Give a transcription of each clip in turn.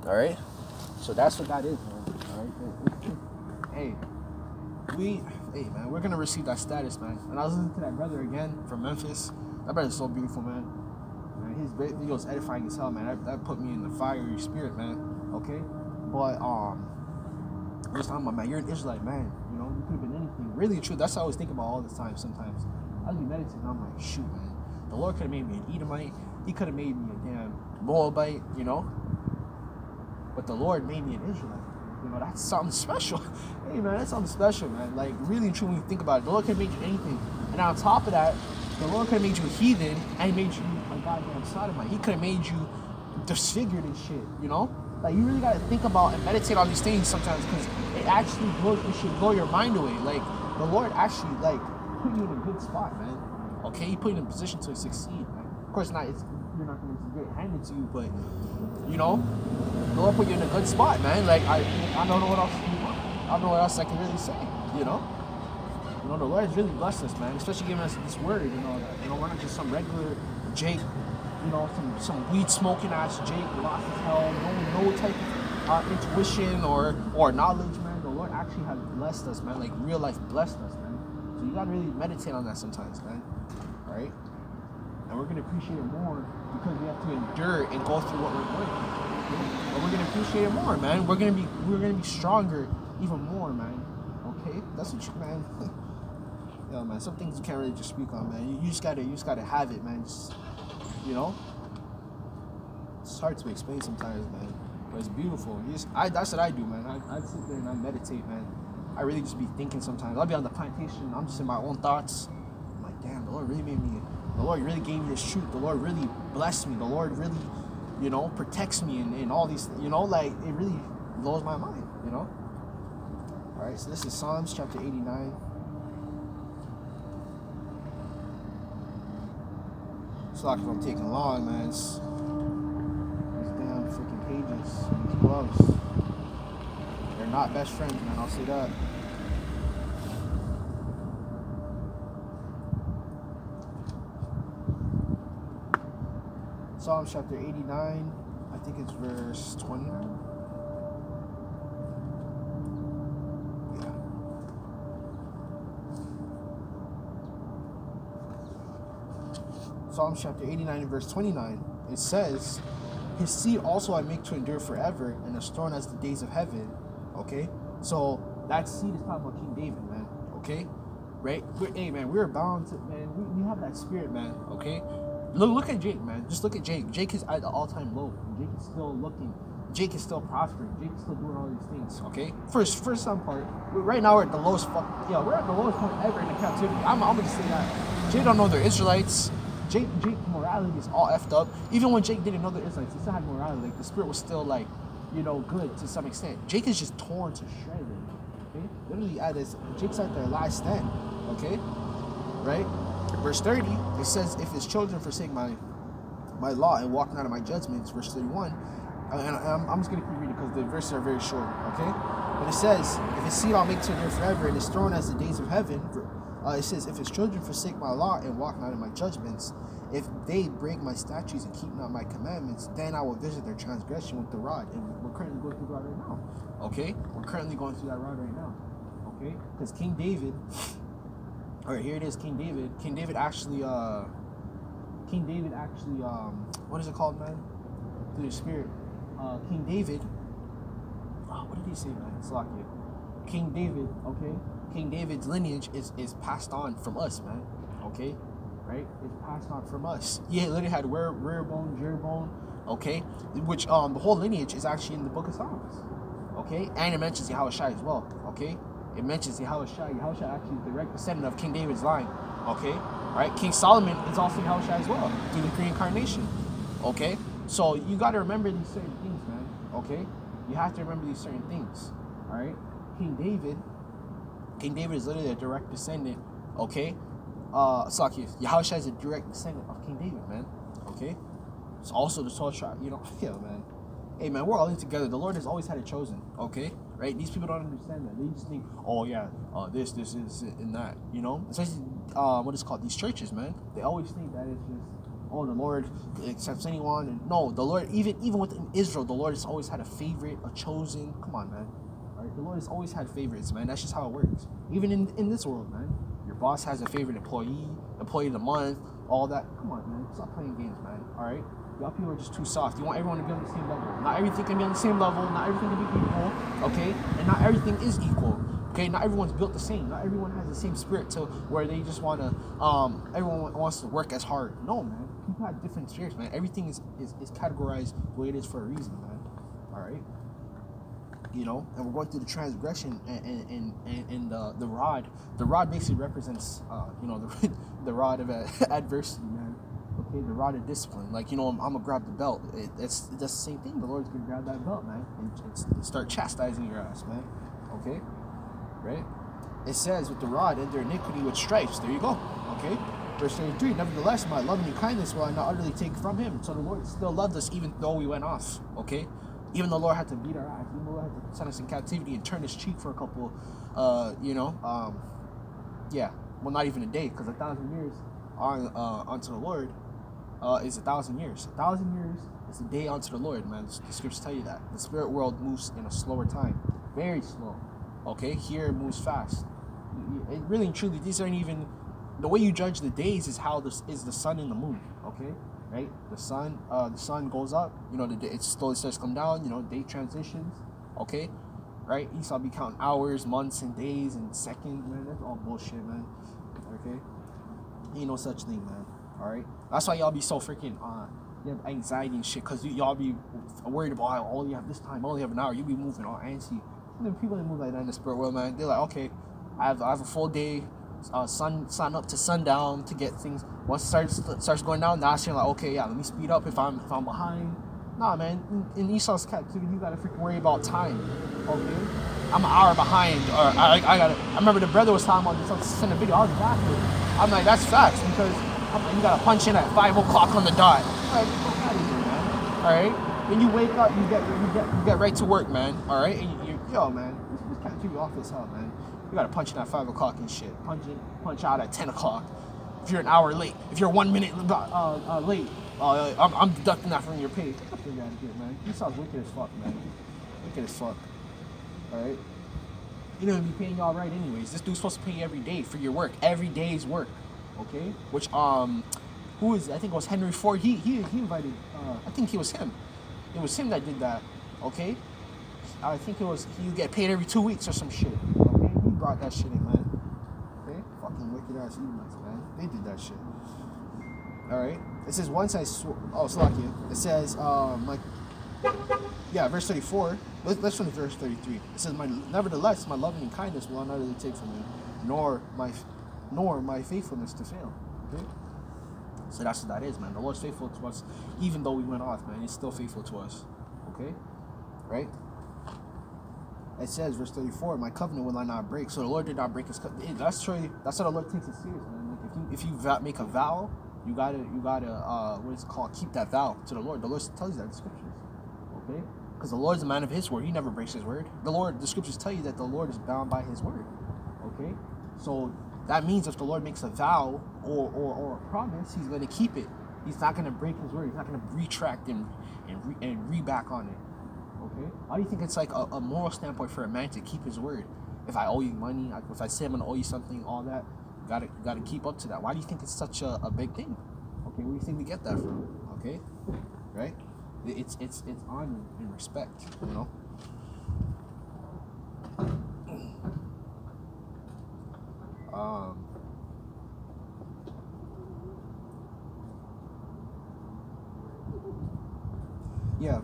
All right. So that's what that is, man. All right. Hey, man, we're gonna receive that status, man. And I was listening to that brother again from Memphis. That brother's so beautiful, man. Man, his video's edifying as hell, man. That put me in the fiery spirit, man. Okay. But we're talking about, man, you're an Israelite, man. You know, you could have been anything. Really, true. That's what I always think about all the time. Sometimes I was meditating. I'm like, shoot, man. The Lord could have made me an Edomite. He could have made me a damn Moabite. You know. But the Lord made me an Israelite. You know, that's something special. Hey, man, that's something special, man. Like, really and truly, when you think about it, the Lord could have made you anything. And on top of that, the Lord could have made you a heathen and he made you a goddamn sodomite. He could have made you disfigured and shit, you know? Like, you really got to think about and meditate on these things sometimes because it should blow your mind away. Like, the Lord actually, like, put you in a good spot, man. Okay? He put you in a position to succeed, man. Of course, you're not going to get it handed to you, but, you know, the Lord put you in a good spot, man. Like, I don't know what else, I don't know what else I can really say, you know? You know, the Lord has really blessed us, man, especially giving us this word, you know, that, you know, we're not just some regular Jake, you know, some weed smoking ass Jake, lost his hell, no type of intuition or knowledge, man. The Lord actually has blessed us, man, like real life blessed us, man. So you gotta really meditate on that sometimes, man. All right? And we're gonna appreciate it more because we have to endure and go through what we're going through. But we're gonna appreciate it more, man. We're gonna be stronger even more, man. Okay? That's what you, man. Yeah, man, some things you can't really just speak on, man. You just gotta have it, man. Just, you know, it's hard to explain sometimes, man. But it's beautiful. That's what I do, man. I sit there and I meditate, man. I really just be thinking sometimes. I'll be on the plantation. I'm just in my own thoughts. I'm like, damn, the Lord really made me. The Lord really gave me this truth. The Lord really blessed me. The Lord really, you know, protects me and all these, you know, like it really blows my mind, you know. All right, so this is Psalms chapter 89. It's like if I'm taking long, man. These damn freaking pages, these gloves. They're not best friends, man. I'll say that. Psalms chapter 89. I think it's verse 29. Psalms chapter 89 and verse 29, it says, his seed also I make to endure forever, and his throne as the days of heaven. Okay? So that seed is talking about King David, man. Okay? Right? Hey, man, we're bound to, man, we have that spirit, man. Okay? Look at Jake, man. Just look at Jake. Jake is at the all-time low. Jake is still looking. Jake is still prospering. Jake is still doing all these things. Okay? First some part. Right now we're at the lowest we're at the lowest point ever in the captivity. I'm gonna just say that. Jake don't know they're Israelites. Jake morality is all effed up. Even when Jake didn't know the Israelites, he still had morality. Like the spirit was still like, you know, good to some extent. Jake is just torn to shreds. Okay, literally Jake's at their last stand. Okay, right? Verse 30, it says, if his children forsake my law and walk not in my judgments. Verse 31, and I'm just gonna keep reading because the verses are very short. Okay, but it says, if his seed I'll make to endure forever, and his throne as the days of heaven. It says, if his children forsake my law and walk not in my judgments, if they break my statutes and keep not my commandments, then I will visit their transgression with the rod. And we're currently going through the rod right now. Okay? We're currently going through that rod right now. Okay? Because King David, all right, here it is, King David. King David actually, what is it called, man? Through the Spirit. King David, what did he say, man? Slakia. King David, okay? King David's lineage is passed on from us, man. Okay? Right? It's passed on from us. Yeah, it literally had rear bone, Jeroboam, okay? Which the whole lineage is actually in the book of Psalms. Okay? And it mentions Yahawashi as well. Okay? It mentions Yahawashi. Yahawashi actually is the direct descendant of King David's line. Okay? Right? King Solomon is also Yahawashi as well, through the reincarnation. Okay? So you gotta remember these certain things, man. Okay? You have to remember these certain things. Alright? King David is literally a direct descendant, okay? Yahawashi is a direct descendant of King David, man, okay? It's also the 12 tribe, you know? Yeah, man. Hey, man, we're all in together. The Lord has always had it chosen, okay? Right? These people don't understand that. They just think, oh, yeah, this is, and that, you know? Especially, what is called these churches, man. They always think that it's just, oh, the Lord accepts anyone. And no, the Lord, even within Israel, the Lord has always had a favorite, a chosen. Come on, man. All right, the Lord has always had favorites, man. That's just how it works. Even in this world, man. Your boss has a favorite employee of the month, all that. Come on, man. Stop playing games, man. All right. Y'all people are just too soft. You want everyone to be on the same level. Not everything can be on the same level. Not everything can be equal. Okay? And not everything is equal. Okay? Not everyone's built the same. Not everyone has the same spirit to where they just want to, everyone wants to work as hard. No, man. People have different spirits, man. Everything is categorized the way it is for a reason, man. All right? You know, and we're going through the transgression and the rod. The rod basically represents, the rod of adversity, man. Okay, the rod of discipline. Like, you know, I'm gonna grab the belt. It's the same thing. The Lord's gonna grab that belt, man, and start chastising your ass, man. Okay, right? It says, with the rod and their iniquity with stripes. There you go. Okay. Verse 33. Nevertheless, my love and kindness will I not utterly take from him. So the Lord still loved us even though we went off. Okay. Even the Lord had to beat our ass. Even the Lord had to send us in captivity and turn his cheek for a couple, yeah. Well, not even a day, because 1,000 years unto the Lord is 1,000 years. 1,000 years is a day unto the Lord, man. The scriptures tell you that. The spirit world moves in a slower time. Very slow. Okay? Here it moves fast. It really and truly, these aren't even... The way you judge the days is how this is the sun and the moon. Okay? Right? The sun goes up. You know, it slowly starts to come down. You know, day transitions. Okay? Right? Esau be counting hours, months, and days, and seconds, man. That's all bullshit, man. Okay? Ain't no such thing, man. Alright? That's why y'all be so freaking, you have anxiety and shit, because y'all be worried about, I only have this time, I only have an hour. You be moving all antsy. And then people that move like that in the spirit world, man, they're like, okay, I have a full day, sun up to sundown to get things. Once it starts going down, that's you're like, okay, yeah, let me speed up if I'm behind. Nah, man, in Esau's captivity, you gotta freaking worry about time. Okay? I'm an hour behind, or I remember the brother was talking about this, sent a video, I was laughing. I'm like, that's facts, because you gotta punch in at 5 o'clock on the dot. All right, get out of here, man. All right, when you wake up, you get right to work, man. All right, and yo, man, this captivity off as hell, man. You gotta punch in at 5 o'clock and shit. Punch out at 10 o'clock. If you're an hour late, if you're 1 minute late, I'm deducting that from your pay. Get the fuck out of here, man. You sound wicked as fuck, man. Wicked as fuck. All right. You don't even be paying y'all right anyways. This dude's supposed to pay you every day for your work. Every day's work. Okay? Which, who is it? I think it was Henry Ford. He invited, I think it was him. It was him that did that. Okay? I think it was, you get paid every 2 weeks or some shit. Okay? He brought that shit in, man. Okay? Fucking wicked ass humans, man. They did that shit. Alright? It says, once I swore, Slakia. It says, verse 34. Let's finish verse 33. It says, nevertheless, my loving and kindness will I not really take from him, nor my faithfulness to fail. Okay? So that's what that is, man. The Lord's faithful to us, even though we went off, man. He's still faithful to us. Okay? Right? It says, verse 34, my covenant will I not break. So the Lord did not break his covenant. That's how the Lord takes it serious, man. Like if you make a vow, you gotta what is it called? Keep that vow to the Lord. The Lord tells you that in the scriptures. Okay? Because the Lord's a man of his word. He never breaks his word. The scriptures tell you that the Lord is bound by his word. Okay? So that means if the Lord makes a vow or a promise, he's going to keep it. He's not going to break his word. He's not going to retract and re-back on it. Okay? Why do you think it's like a moral standpoint for a man to keep his word? If I owe you money, if I say I'm going to owe you something, all that, you got to keep up to that. Why do you think it's such a big thing? Okay, where do you think we get that from? Okay? Right? It's honor and respect, you know?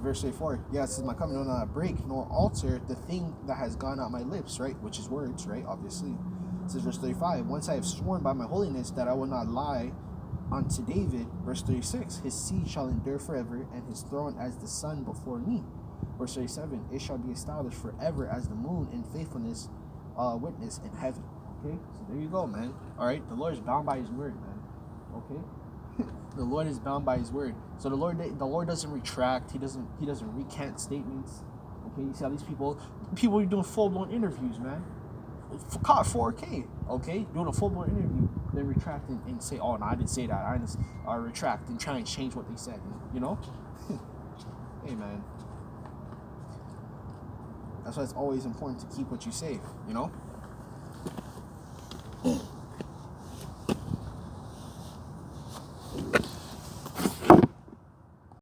Verse 34. It says, my covenant will not break nor alter the thing that has gone out my lips, right? Which is words, right? Obviously. It says, verse 35. Once I have sworn by my holiness that I will not lie unto David, verse 36, his seed shall endure forever, and his throne as the sun before me. Verse 37, it shall be established forever as the moon in faithfulness witness in heaven. Okay, so there you go, man. All right, the Lord is bound by his word, man. Okay, the Lord is bound by his word. So the Lord doesn't retract. He doesn't recant statements. Okay, you see how these people are doing full blown interviews, man. Caught 4K. Okay, doing a full blown interview. then retract and say, oh no, I didn't say that. I didn't, or retract and try and change what they said. You know? Hey man. That's why it's always important to keep what you say, you know?